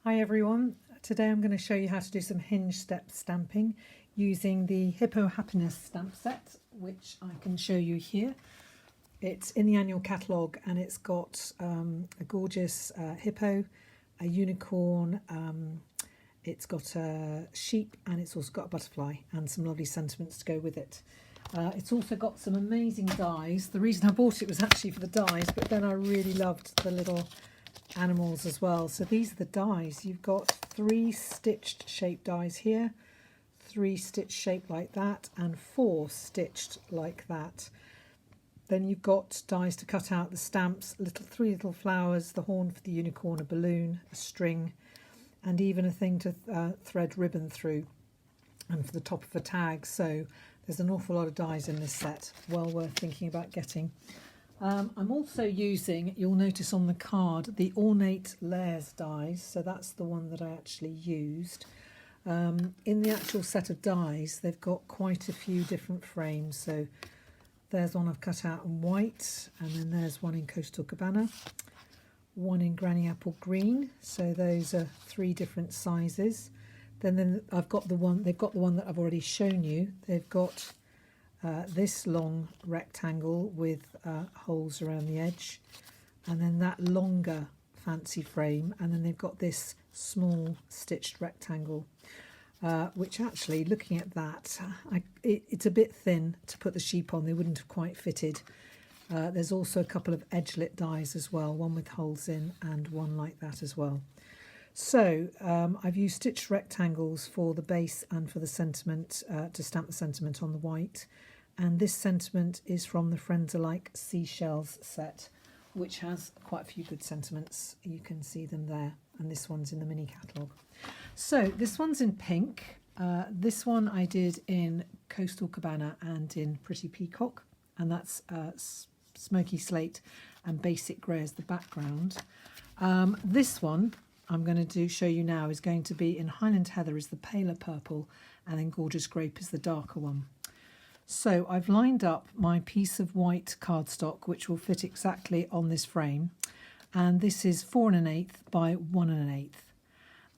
Hi everyone, today I'm going to show you how to do some hinge step stamping using the Hippo Happiness stamp set, which I can show you here. It's in the annual catalogue and it's got a gorgeous hippo, a unicorn, it's got a sheep, and it's also got a butterfly and some lovely sentiments to go with it. It's also got some amazing dies. The reason I bought it was actually for the dies, but then I really loved the little animals as well. So these are the dies. You've got 3 stitched shape dies here, 3 stitched shaped like that, and 4 stitched like that. Then you've got dies to cut out the stamps, 3 little flowers, the horn for the unicorn, a balloon, a string, and even a thing to thread ribbon through, and for the top of a tag. So there's an awful lot of dies in this set, well worth thinking about getting. I'm also using, you'll notice on the card, the Ornate Layers dies, so that's the one that I actually used. In the actual set of dies, they've got quite a few different frames, so there's one I've cut out in white, and then there's one in Coastal Cabana, one in Granny Apple Green, so those are 3 different sizes. Then I've got the one, they've got the one that I've already shown you. They've got this long rectangle with holes around the edge, and then that longer fancy frame, and then they've got this small stitched rectangle, which actually, looking at that, it's a bit thin to put the sheep on. They wouldn't have quite fitted. There's also a couple of edgelit dies as well, one with holes in and one like that as well. So I've used stitched rectangles for the base and for the sentiment, to stamp the sentiment on the white. And this sentiment is from the Friends Alike Seashells set, which has quite a few good sentiments. You can see them there. And this one's in the mini catalogue. So this one's in pink. This one I did in Coastal Cabana and in Pretty Peacock. And that's smoky slate and basic grey as the background. This one I'm going to show you now is going to be in Highland Heather is the paler purple, and then Gorgeous Grape is the darker one. So I've lined up my piece of white cardstock, which will fit exactly on this frame, and this is 4 1/8 by 1 1/8.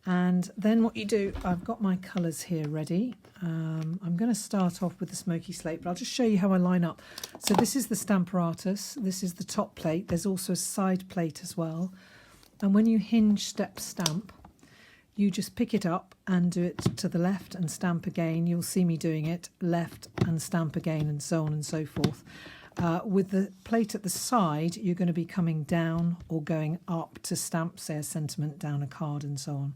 And then what you do, I've got my colours here ready. I'm going to start off with the smoky slate, but I'll just show you how I line up. So this is the Stamparatus, this is the top plate, there's also a side plate as well. And when you hinge step stamp, you just pick it up and do it to the left and stamp again. You'll see me doing it, left and stamp again, and so on and so forth. With the plate at the side, you're going to be coming down or going up to stamp, say, a sentiment down a card and so on.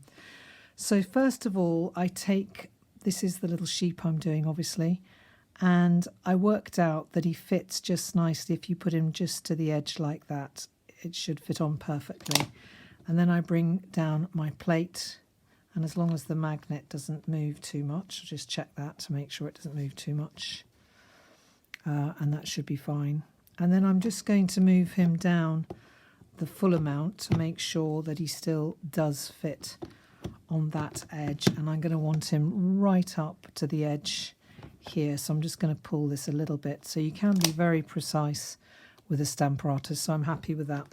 So first of all, this is the little sheep I'm doing, obviously, and I worked out that he fits just nicely if you put him just to the edge like that. It should fit on perfectly. And then I bring down my plate, and as long as the magnet doesn't move too much, I'll just check that to make sure it doesn't move too much, and that should be fine. And then I'm just going to move him down the full amount to make sure that he still does fit on that edge, and I'm going to want him right up to the edge here, so I'm just going to pull this a little bit. So you can be very precise with a Stamparatus, so I'm happy with that.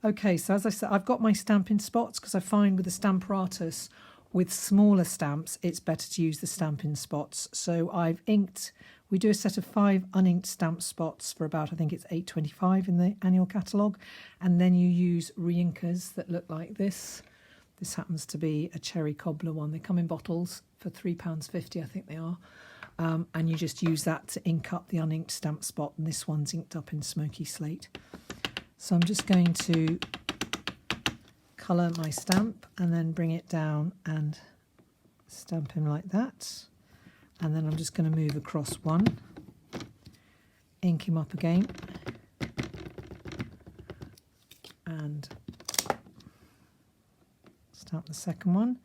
Okay, so as I said, I've got my stamping spots, because I find with the Stamparatus, with smaller stamps, it's better to use the stamping spots. So I've inked, we do a set of 5 uninked stamp spots for about, I think it's £8.25 in the annual catalogue. And then you use re-inkers that look like this. This happens to be a cherry cobbler one. They come in bottles for £3.50, I think they are. And you just use that to ink up the uninked stamp spot, and this one's inked up in smoky slate. So I'm just going to colour my stamp and then bring it down and stamp him like that. And then I'm just going to move across one, ink him up again, and stamp the second one.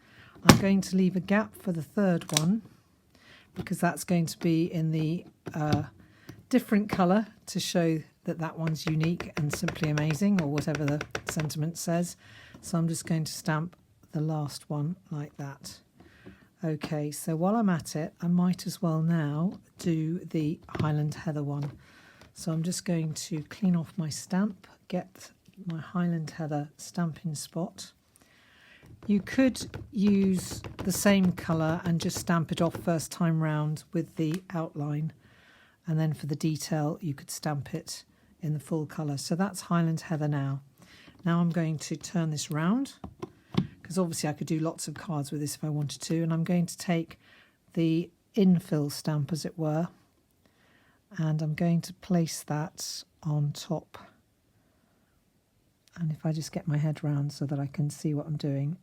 I'm going to leave a gap for the third one, because that's going to be in the different colour to show that that one's unique and simply amazing, or whatever the sentiment says. So I'm just going to stamp the last one like that. Okay, so while I'm at it, I might as well now do the Highland Heather one. So I'm just going to clean off my stamp, get my Highland Heather stamping spot, You could use the same colour and just stamp it off first time round with the outline, and then for the detail you could stamp it in the full colour. So that's Highland Heather now. Now I'm going to turn this round, because obviously I could do lots of cards with this if I wanted to, and I'm going to take the infill stamp, as it were, and I'm going to place that on top. And if I just get my head round so that I can see what I'm doing,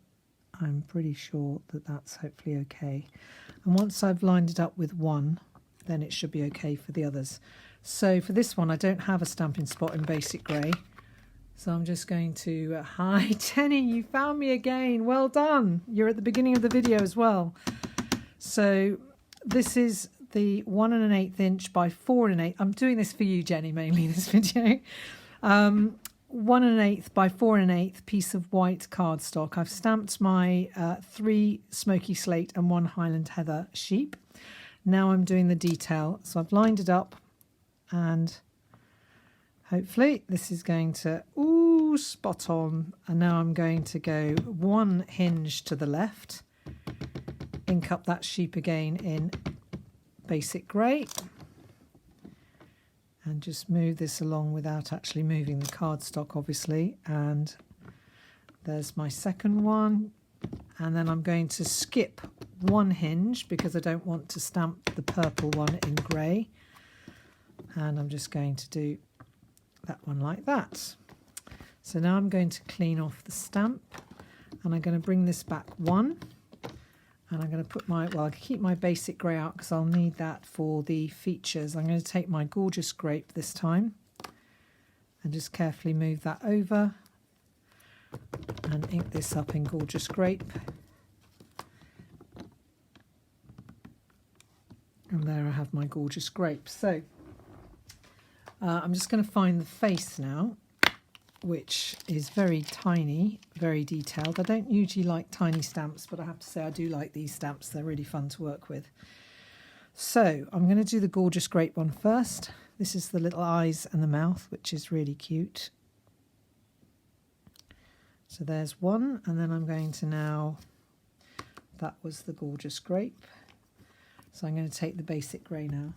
I'm pretty sure that that's hopefully okay. And once I've lined it up with one, then it should be okay for the others. So for this one, I don't have a stamping spot in basic grey. So I'm just going to, hi Jenny, you found me again. Well done. You're at the beginning of the video as well. So this is the 1 1/8 inch by 4 1/8. I'm doing this for you, Jenny, mainly this video. 1 1/8 by 4 1/8 piece of white cardstock. I've stamped my 3 smoky slate and 1 Highland Heather sheep. Now I'm doing the detail. So I've lined it up, and hopefully this is going to, ooh, spot on. And now I'm going to go 1 hinge to the left, ink up that sheep again in basic grey, and just move this along without actually moving the cardstock, obviously. And there's my second one. And then I'm going to skip 1 hinge because I don't want to stamp the purple one in grey. And I'm just going to do that one like that. So now I'm going to clean off the stamp, and I'm going to bring this back 1. And I'm going to put my, well, I'll keep my basic grey out because I'll need that for the features. I'm going to take my gorgeous grape this time and just carefully move that over and ink this up in gorgeous grape. And there I have my gorgeous grape. So I'm just going to find the face now, which is very tiny, very detailed. I don't usually like tiny stamps, but I have to say I do like these stamps. They're really fun to work with. So I'm going to do the gorgeous grape one first. This is the little eyes and the mouth, which is really cute. So there's one, and then I'm going to now, that was the gorgeous grape. So I'm going to take the basic grey now.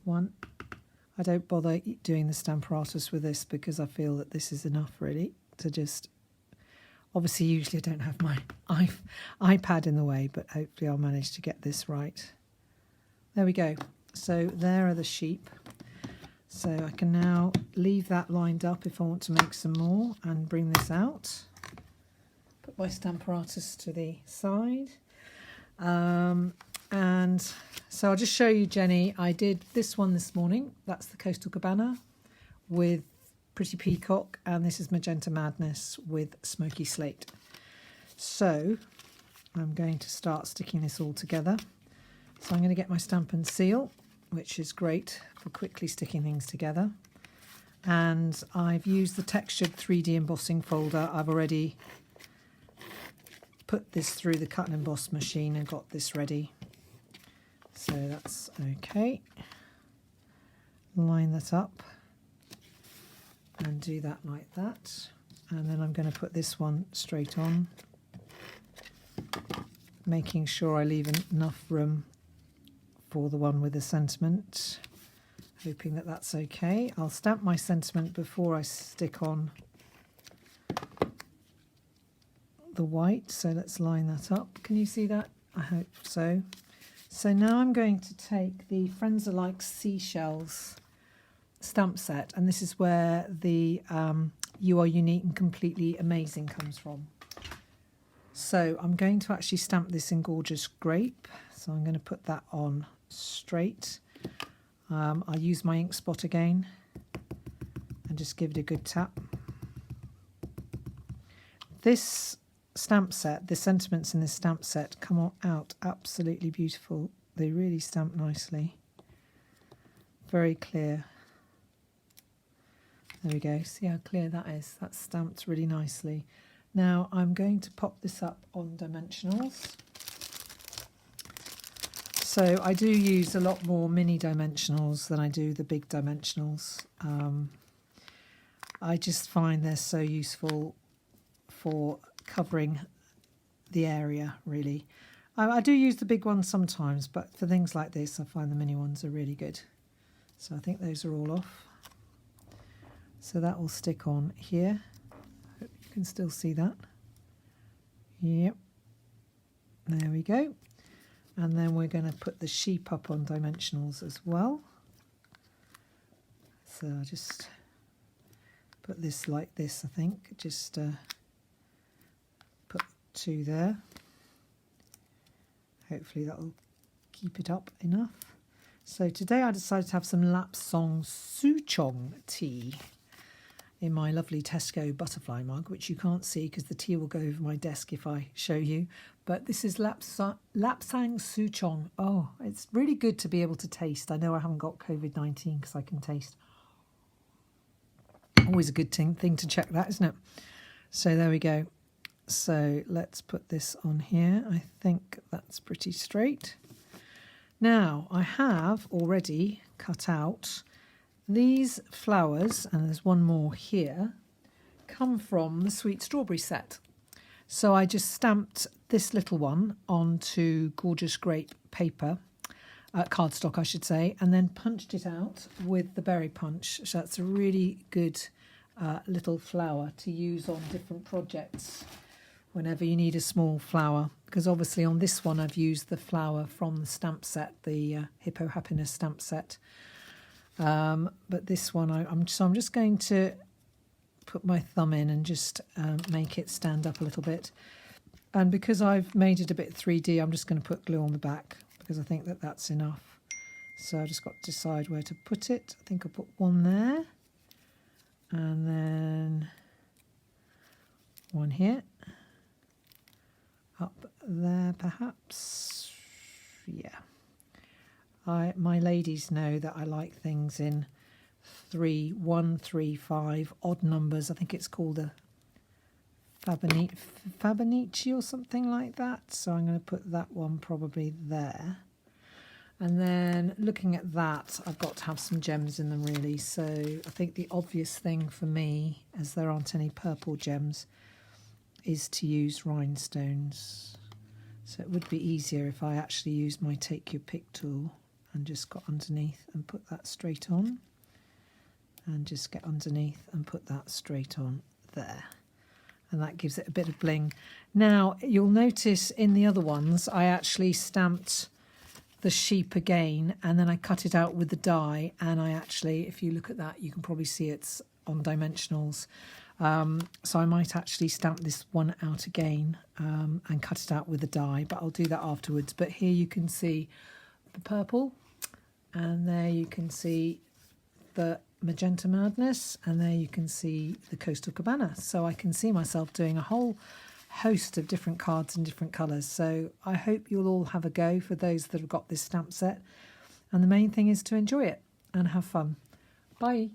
One. I don't bother doing the Stamparatus with this because I feel that this is enough really to just, obviously usually I don't have my iPad in the way, but hopefully I'll manage to get this right. There we go. So there are the sheep. So I can now leave that lined up if I want to make some more and bring this out. Put my Stamparatus to the side. And so I'll just show you, Jenny, I did this one this morning. That's the Coastal Cabana with Pretty Peacock, and this is Magenta Madness with Smoky Slate. So I'm going to start sticking this all together. So I'm going to get my stamp and seal, which is great for quickly sticking things together. And I've used the textured 3D embossing folder. I've already put this through the cut and emboss machine and got this ready. So that's okay. Line that up and do that like that. And then I'm going to put this one straight on, making sure I leave enough room for the one with the sentiment, hoping that that's okay. I'll stamp my sentiment before I stick on the white, so let's line that up. Can you see that? I hope so. So now I'm going to take the Friends Are Like Seashells stamp set, and this is where the You Are Unique and Completely Amazing comes from. So I'm going to actually stamp this in gorgeous grape, so I'm going to put that on straight. I'll use my ink spot again and just give it a good tap. This stamp set, the sentiments in this stamp set come out absolutely beautiful. They really stamp nicely. Very clear. There we go. See how clear that is? That's stamped really nicely. Now I'm going to pop this up on dimensionals. So I do use a lot more mini dimensionals than I do the big dimensionals. I just find they're so useful for covering the area, really. I do use the big ones sometimes, but for things like this, I find the mini ones are really good. So I think those are all off. So that will stick on here. Hope you can still see that. Yep. There we go. And then we're going to put the sheep up on dimensionals as well. So I'll just put this like this, I think. Just put 2 there. Hopefully that will keep it up enough. So today I decided to have some Lapsang Souchong tea in my lovely Tesco butterfly mug, which you can't see because the tea will go over my desk if I show you. But this is Lapsang Souchong. Oh, it's really good to be able to taste. I know I haven't got COVID-19 because I can taste. Always a good thing to check that, isn't it? So there we go. So let's put this on here. I think that's pretty straight. Now I have already cut out these flowers, and there's one more here, come from the Sweet Strawberry set. So I just stamped this little one onto gorgeous grape paper, cardstock I should say, and then punched it out with the berry punch. So that's a really good little flower to use on different projects whenever you need a small flower, because obviously on this one I've used the flower from the stamp set, the Hippo Happiness stamp set. But this one I'm just going to put my thumb in and just make it stand up a little bit. And because I've made it a bit 3D, I'm just going to put glue on the back because I think that that's enough. So I just got to decide where to put it. I think I'll put one there and then one here. Up there perhaps. Yeah. My ladies know that I like things in 3, 1, 3, 5 odd numbers. I think it's called a Fabonici or something like that. So I'm going to put that one probably there. And then looking at that, I've got to have some gems in them really. So I think the obvious thing for me, as there aren't any purple gems, is to use rhinestones. So it would be easier if I actually used my Take Your Pick tool and just got underneath and put that straight on, and just get underneath and put that straight on there, and that gives it a bit of bling. Now you'll notice in the other ones I actually stamped the sheep again, and then I cut it out with the die, and I actually, if you look at that, you can probably see it's on dimensionals. So I might actually stamp this one out again and cut it out with the die, but I'll do that afterwards. But here you can see the purple, and there you can see the Magenta Madness, and there you can see the Coastal Cabana. So I can see myself doing a whole host of different cards in different colours. So I hope you'll all have a go for those that have got this stamp set. And the main thing is to enjoy it and have fun. Bye.